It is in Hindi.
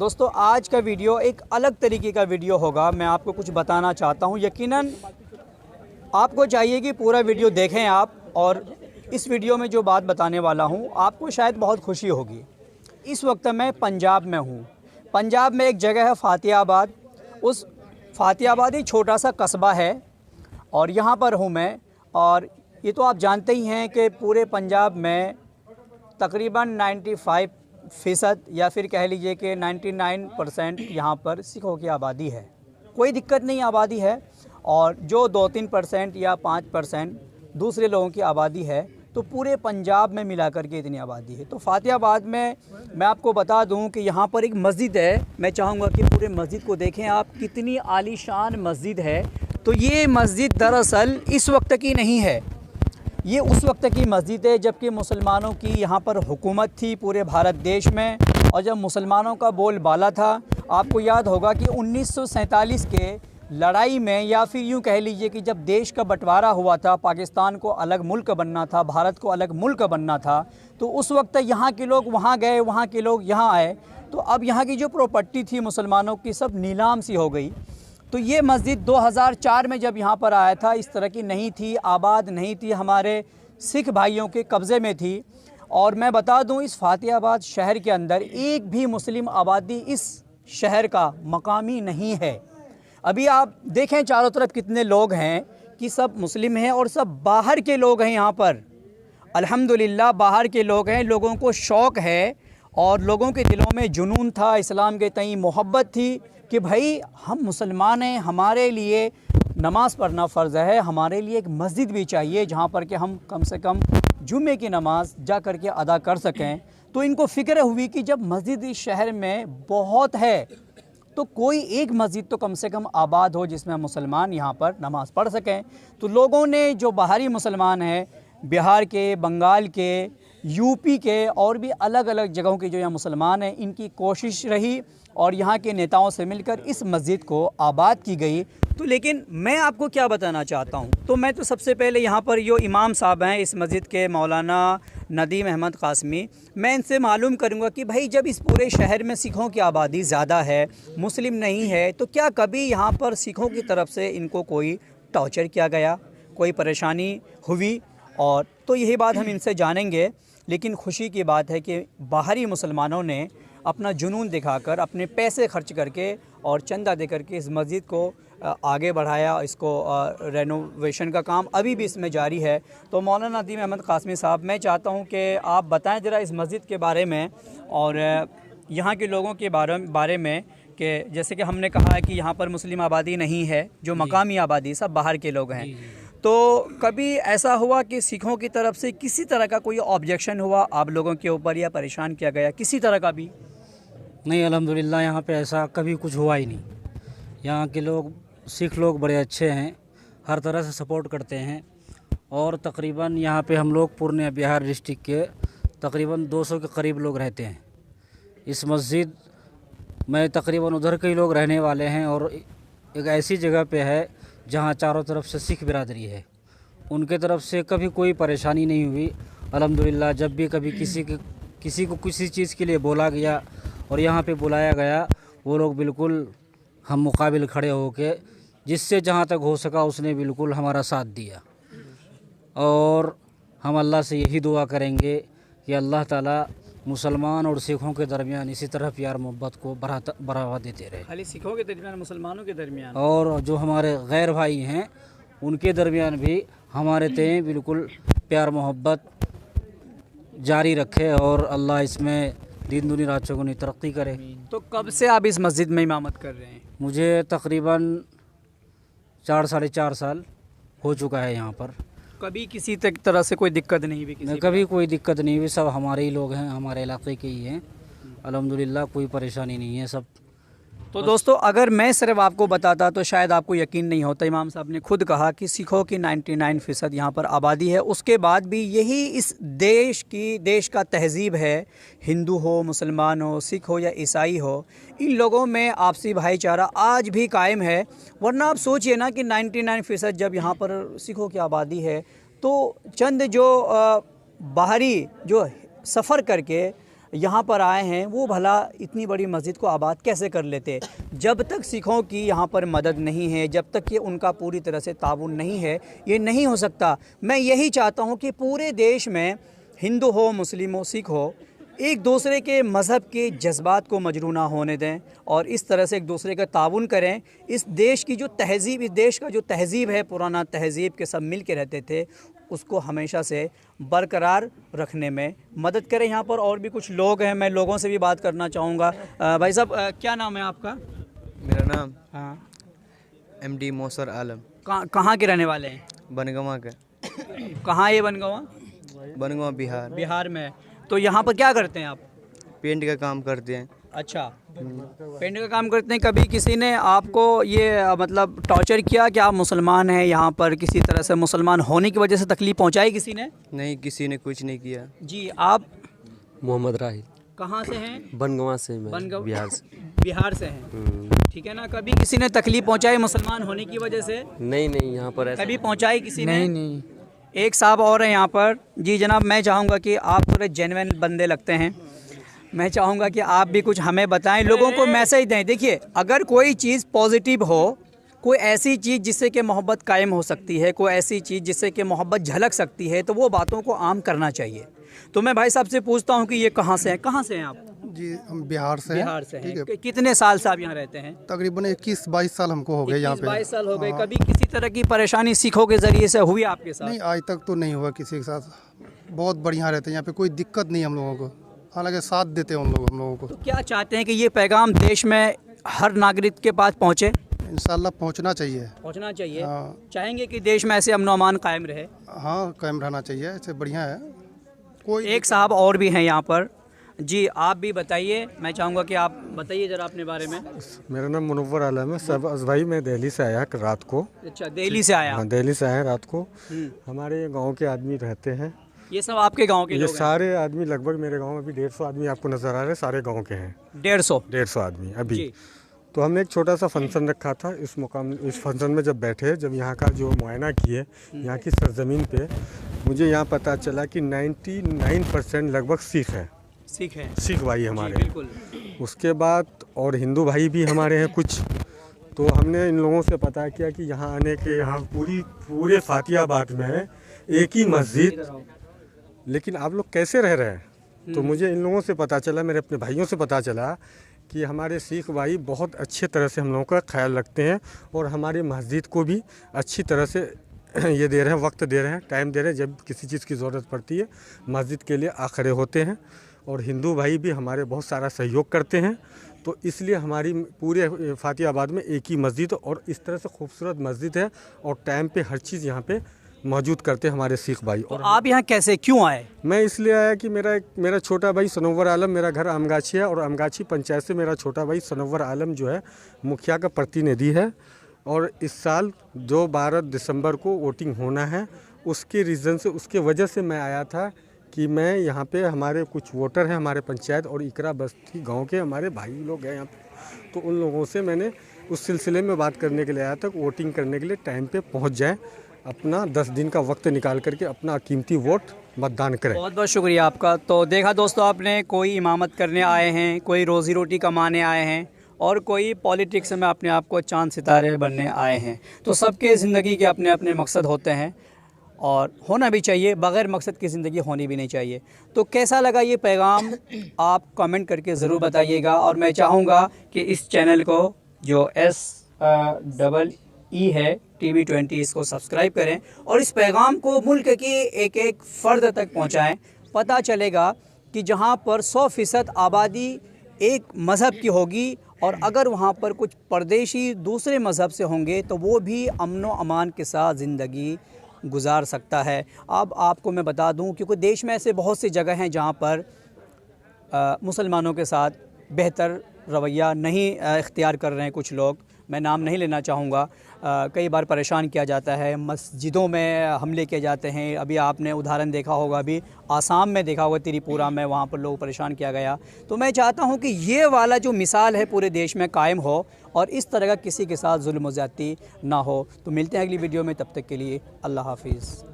दोस्तों आज का वीडियो एक अलग तरीके का वीडियो होगा। मैं आपको कुछ बताना चाहता हूं। यकीनन आपको चाहिए कि पूरा वीडियो देखें आप, और इस वीडियो में जो बात बताने वाला हूं आपको शायद बहुत खुशी होगी। इस वक्त मैं पंजाब में हूं। पंजाब में एक जगह है फ़ातिहाबाद। उस फ़ातिहाबाद एक छोटा सा कस्बा है और यहाँ पर हूँ मैं। और ये तो आप जानते ही हैं कि पूरे पंजाब में तकरीबन 95% या फिर कह लीजिए कि 99% यहाँ पर सिखों की आबादी है। कोई दिक्कत नहीं आबादी है, और जो 2-3% या 5% दूसरे लोगों की आबादी है, तो पूरे पंजाब में मिला करके इतनी आबादी है। तो फ़ातिहाबाद में मैं आपको बता दूं कि यहाँ पर एक मस्जिद है। मैं चाहूँगा कि पूरे मस्जिद को देखें आप, कितनी आलीशान मस्जिद है। तो ये मस्जिद दरअसल इस वक्त की नहीं है, ये उस वक्त की मस्जिद है जबकि मुसलमानों की यहाँ पर हुकूमत थी पूरे भारत देश में। और जब मुसलमानों का बोलबाला था, आपको याद होगा कि 1947 के लड़ाई में, या फिर यूँ कह लीजिए कि जब देश का बंटवारा हुआ था, पाकिस्तान को अलग मुल्क बनना था, भारत को अलग मुल्क बनना था, तो उस वक्त यहाँ के लोग वहाँ गए, वहाँ के लोग यहाँ आए। तो अब यहाँ की जो प्रॉपर्टी थी मुसलमानों की सब नीलाम सी हो गई। तो ये मस्जिद 2004 में जब यहाँ पर आया था, इस तरह की नहीं थी, आबाद नहीं थी, हमारे सिख भाइयों के कब्ज़े में थी। और मैं बता दूँ, इस फ़ातिहाबाद शहर के अंदर एक भी मुस्लिम आबादी इस शहर का मकामी नहीं है। अभी आप देखें चारों तरफ कितने लोग हैं कि सब मुस्लिम हैं और सब बाहर के लोग हैं यहाँ पर। अल्हम्दुलिल्लाह बाहर के लोग हैं, लोगों को शौक़ है और लोगों के दिलों में जुनून था, इस्लाम के तई मोहब्बत थी कि भाई हम मुसलमान हैं, हमारे लिए नमाज़ पढ़ना फ़र्ज़ है, हमारे लिए एक मस्जिद भी चाहिए जहाँ पर कि हम कम से कम जुम्मे की नमाज़ जा कर के अदा कर सकें। तो इनको फ़िक्र हुई कि जब मस्जिद इस शहर में बहुत है तो कोई एक मस्जिद तो कम से कम आबाद हो जिसमें मुसलमान यहाँ पर नमाज़ पढ़ सकें। तो लोगों ने, जो बाहरी मुसलमान हैं, बिहार के, बंगाल के, यूपी के और भी अलग अलग जगहों के जो यहाँ मुसलमान हैं, इनकी कोशिश रही और यहाँ के नेताओं से मिलकर इस मस्जिद को आबाद की गई। तो लेकिन मैं आपको क्या बताना चाहता हूँ, तो मैं तो सबसे पहले यहाँ पर जो इमाम साहब हैं इस मस्जिद के, मौलाना नदीम अहमद कासमी, मैं इनसे मालूम करूँगा कि भाई जब इस पूरे शहर में सिखों की आबादी ज़्यादा है, मुस्लिम नहीं है, तो क्या कभी यहाँ पर सिखों की तरफ से इनको कोई टॉर्चर किया गया, कोई परेशानी हुई? और तो यही बात हम इनसे जानेंगे। लेकिन खुशी की बात है कि बाहरी मुसलमानों ने अपना जुनून दिखाकर, अपने पैसे खर्च करके और चंदा दे करके इस मस्जिद को आगे बढ़ाया। इसको रेनोवेशन का काम अभी भी इसमें जारी है। तो मौलाना नदीम अहमद कासमी साहब, मैं चाहता हूं कि आप बताएं ज़रा इस मस्जिद के बारे में और यहाँ के लोगों के बारे में, कि जैसे कि हमने कहा है कि यहाँ पर मुस्लिम आबादी नहीं है, जो मकामी आबादी सब बाहर के लोग हैं। तो कभी ऐसा हुआ कि सिखों की तरफ से किसी तरह का कोई ऑब्जेक्शन हुआ आप लोगों के ऊपर, या परेशान किया गया किसी तरह का भी? नहीं, अल्हम्दुलिल्लाह यहाँ पे ऐसा कभी कुछ हुआ ही नहीं। यहाँ के लोग, सिख लोग बड़े अच्छे हैं, हर तरह से सपोर्ट करते हैं। और तकरीबन यहाँ पे हम लोग पूर्णिया बिहार डिस्ट्रिक्ट के तकरीबन 200 के करीब लोग रहते हैं। इस मस्जिद में तकरीबन उधर के ही लोग रहने वाले हैं, और एक ऐसी जगह पे है जहाँ चारों तरफ से सिख बिरादरी है। उनके तरफ से कभी कोई परेशानी नहीं हुई अल्हम्दुलिल्लाह। जब भी कभी किसी को किसी चीज़ के लिए बोला गया और यहाँ पे बुलाया गया, वो लोग बिल्कुल हम मुकाबिल खड़े होके, जिससे जहाँ तक हो सका उसने बिल्कुल हमारा साथ दिया। और हम अल्लाह से यही दुआ करेंगे कि अल्लाह ताला मुसलमान और सिखों के दरमियान इसी तरह प्यार मोहब्बत को बढ़ावा देते रहे। खाली सिखों के दरमियान, मुसलमानों के दरमियान, और जो हमारे गैर भाई हैं उनके दरमियान भी हमारे तय बिल्कुल प्यार मोहब्बत जारी रखे, और अल्लाह इसमें दिन दुनी रात चौगुनी तरक्की करे। तो कब से आप इस मस्जिद में इमामत कर रहे हैं? मुझे तकरीबन 4-4.5 साल हो चुका है यहाँ पर। कभी किसी तरह से कोई दिक्कत नहीं हुई? कभी कोई दिक्कत नहीं हुई, सब हमारे ही लोग हैं, हमारे इलाके के ही हैं अल्हम्दुलिल्लाह, कोई परेशानी नहीं है सब। तो दोस्तों, अगर मैं सिर्फ आपको बताता तो शायद आपको यकीन नहीं होता। इमाम साहब ने खुद कहा कि सिखों की 99% यहाँ पर आबादी है, उसके बाद भी यही इस देश का तहज़ीब है। हिंदू हो, मुसलमान हो, सिख हो या ईसाई हो, इन लोगों में आपसी भाईचारा आज भी कायम है। वरना आप सोचिए ना कि 99% जब यहाँ पर सिखों की आबादी है, तो चंद जो बाहरी जो सफ़र करके यहाँ पर आए हैं वो भला इतनी बड़ी मस्जिद को आबाद कैसे कर लेते। जब तक सिखों की यहाँ पर मदद नहीं है, जब तक कि उनका पूरी तरह से ताउन नहीं है, ये नहीं हो सकता। मैं यही चाहता हूँ कि पूरे देश में हिंदू हो, मुस्लिम हो, सिख हो, एक दूसरे के मज़हब के जज्बात को मजरू ना होने दें और इस तरह से एक दूसरे का ताउन करें। इस देश की जो तहज़ीब, इस देश का जो तहज़ीब है, पुराना तहज़ीब के सब मिल के रहते थे, उसको हमेशा से बरकरार रखने में मदद करें। यहाँ पर और भी कुछ लोग हैं, मैं लोगों से भी बात करना चाहूँगा। भाई साहब, क्या नाम है आपका? मेरा नाम हाँ, MD मौसर आलम। कहाँ के रहने वाले हैं? बनगवा का। कहाँ ये बनगवा? बनगवा बिहार। बिहार में। तो यहाँ पर क्या करते हैं आप? पेंट का काम करते हैं। अच्छा, पेंट का काम करते हैं। कभी किसी ने आपको ये मतलब टॉर्चर किया कि आप मुसलमान हैं, यहाँ पर किसी तरह से मुसलमान होने की वजह से तकलीफ़ पहुँचाई किसी ने? नहीं, किसी ने कुछ नहीं किया। जी, आप मोहम्मद राही कहाँ से हैं? बनगवा से, मैं बनगवा, बिहार से। बिहार से हैं, ठीक है ना। कभी किसी ने तकलीफ़ पहुँचाई मुसलमान होने की वजह से? नहीं, यहाँ पर ऐसा कभी पहुँचाई किसी ने? नहीं। एक साहब और हैं यहाँ पर। जी जनाब, मैं चाहूँगा कि आप थोड़े जेन्युइन बंदे लगते हैं, मैं चाहूँगा कि आप भी कुछ हमें बताएं, लोगों को मैसेज दें। देखिए, अगर कोई चीज़ पॉजिटिव हो, कोई ऐसी चीज़ जिससे कि मोहब्बत कायम हो सकती है, कोई ऐसी चीज़ जिससे कि मोहब्बत झलक सकती है, तो वो बातों को आम करना चाहिए। तो मैं भाई साहब से पूछता हूँ कि ये कहाँ से हैं? कहाँ से हैं आप? जी, हम बिहार से हैं। बिहार से हैं। ठीक है। कितने साल से आप यहाँ रहते हैं? तकरीबन 21-22 साल हमको हो गए यहाँ पे। 22 साल हो गए। हाँ। कभी किसी तरह की परेशानी सिखों के ज़रिए से हुई आपके साथ? नहीं, आज तक तो नहीं हुआ किसी के साथ। बहुत बढ़िया रहते हैं यहाँ पे, कोई दिक्कत नहीं हम लोगों को। हालांकि साथ देते हैं उन लोग हम लोगों को। तो क्या चाहते हैं कि ये पैगाम देश में हर नागरिक के पास पहुँचे? इंशाल्लाह पहुँचना चाहिए। पहुँचना चाहिए। हाँ। चाहेंगे कि देश में ऐसे अमन अमान कायम रहे? हाँ, कायम रहना चाहिए, ऐसे बढ़िया है। कोई एक साहब और भी हैं यहाँ पर। जी, आप भी बताइए। मैं चाहूँगा कि आप बताइए ज़रा अपने बारे में। मेरा नाम मुनव्वर आलम है। सब भाई, मैं दिल्ली से आया रात को। अच्छा, दिल्ली से आया? हाँ, दिल्ली से आया रात को। हमारे गांव के आदमी रहते हैं। ये सब आपके गांव के ये लोग हैं? सारे आदमी लगभग मेरे गांव में अभी 150 आदमी आपको नज़र आ रहे हैं, सारे गांव के हैं। 150 आदमी अभी। जी। तो हमने एक छोटा सा फंक्शन रखा था। इस फंक्शन में जब बैठे, जब यहाँ का जो मुआयना किए, यहाँ की सरजमीन पे, मुझे यहाँ पता चला कि 99% लगभग सिख है। सिख भाई हमारे। बिल्कुल। उसके बाद और हिंदू भाई भी हमारे हैं कुछ। तो हमने इन लोगों से पता किया कि यहाँ आने के, यहाँ पूरे फातियाबाद में एक ही मस्जिद, लेकिन आप लोग कैसे रह रहे हैं? तो मुझे इन लोगों से पता चला, मेरे अपने भाइयों से पता चला कि हमारे सिख भाई बहुत अच्छे तरह से हम लोगों का ख्याल रखते हैं और हमारी मस्जिद को भी अच्छी तरह से ये दे रहे हैं, वक्त दे रहे हैं, टाइम दे रहे हैं। जब किसी चीज़ की ज़रूरत पड़ती है, मस्जिद के लिए आ खड़े होते हैं। और हिंदू भाई भी हमारे बहुत सारा सहयोग करते हैं। तो इसलिए हमारी पूरे फातियाबाद में एक ही मस्जिद और इस तरह से खूबसूरत मस्जिद है और टाइम पे हर चीज़ यहाँ पे मौजूद करते हैं हमारे सिख भाई। तो आप यहाँ कैसे, क्यों आए? मैं इसलिए आया कि मेरा छोटा भाई सनव्वर आलम, मेरा घर आमगाछी है और आमगाछी पंचायत से मेरा छोटा भाई सनव्वर आलम जो है मुखिया का प्रतिनिधि है। और इस साल जो 12 दिसंबर को वोटिंग होना है, उसके रीज़न से, उसके वजह से मैं आया था कि मैं यहाँ पे, हमारे कुछ वोटर हैं हमारे पंचायत और इकरा बस्ती गांव के हमारे भाई लोग हैं यहाँ पे। तो उन लोगों से मैंने उस सिलसिले में बात करने के लिए आया था, वोटिंग करने के लिए टाइम पे पहुँच जाए, अपना 10 दिन का वक्त निकाल करके अपना कीमती वोट मतदान करें। बहुत बहुत शुक्रिया आपका। तो देखा दोस्तों आपने, कोई इमामत करने आए हैं, कोई रोज़ी रोटी कमाने आए हैं और कोई पॉलिटिक्स में अपने आप को चांद सितारे बनने आए हैं। तो सबके ज़िंदगी के अपने अपने मकसद होते हैं और होना भी चाहिए, बग़ैर मकसद की ज़िंदगी होनी भी नहीं चाहिए। तो कैसा लगा ये पैगाम, आप कमेंट करके ज़रूर बताइएगा। और मैं चाहूँगा कि इस चैनल को जो SEE है TV20, इसको सब्सक्राइब करें और इस पैगाम को मुल्क के एक एक फ़र्द तक पहुँचाएँ। पता चलेगा कि जहाँ पर 100% आबादी एक मज़हब की होगी और अगर वहाँ पर कुछ परदेशी दूसरे मज़हब से होंगे तो वो भी अमन व अमान के साथ ज़िंदगी गुजार सकता है। अब आपको मैं बता दूं, क्योंकि देश में ऐसे बहुत सी जगह हैं जहाँ पर मुसलमानों के साथ बेहतर रवैया नहीं इख्तियार कर रहे हैं कुछ लोग। मैं नाम नहीं लेना चाहूँगा। कई बार परेशान किया जाता है, मस्जिदों में हमले किए जाते हैं। अभी आपने उदाहरण देखा होगा, अभी आसाम में देखा होगा, त्रिपुरा में, वहाँ पर लोग परेशान किया गया। तो मैं चाहता हूँ कि ये वाला जो मिसाल है पूरे देश में कायम हो और इस तरह का किसी के साथ जुल्म व ज़्यादती ना हो। तो मिलते हैं अगली वीडियो में, तब तक के लिए अल्लाह हाफिज़।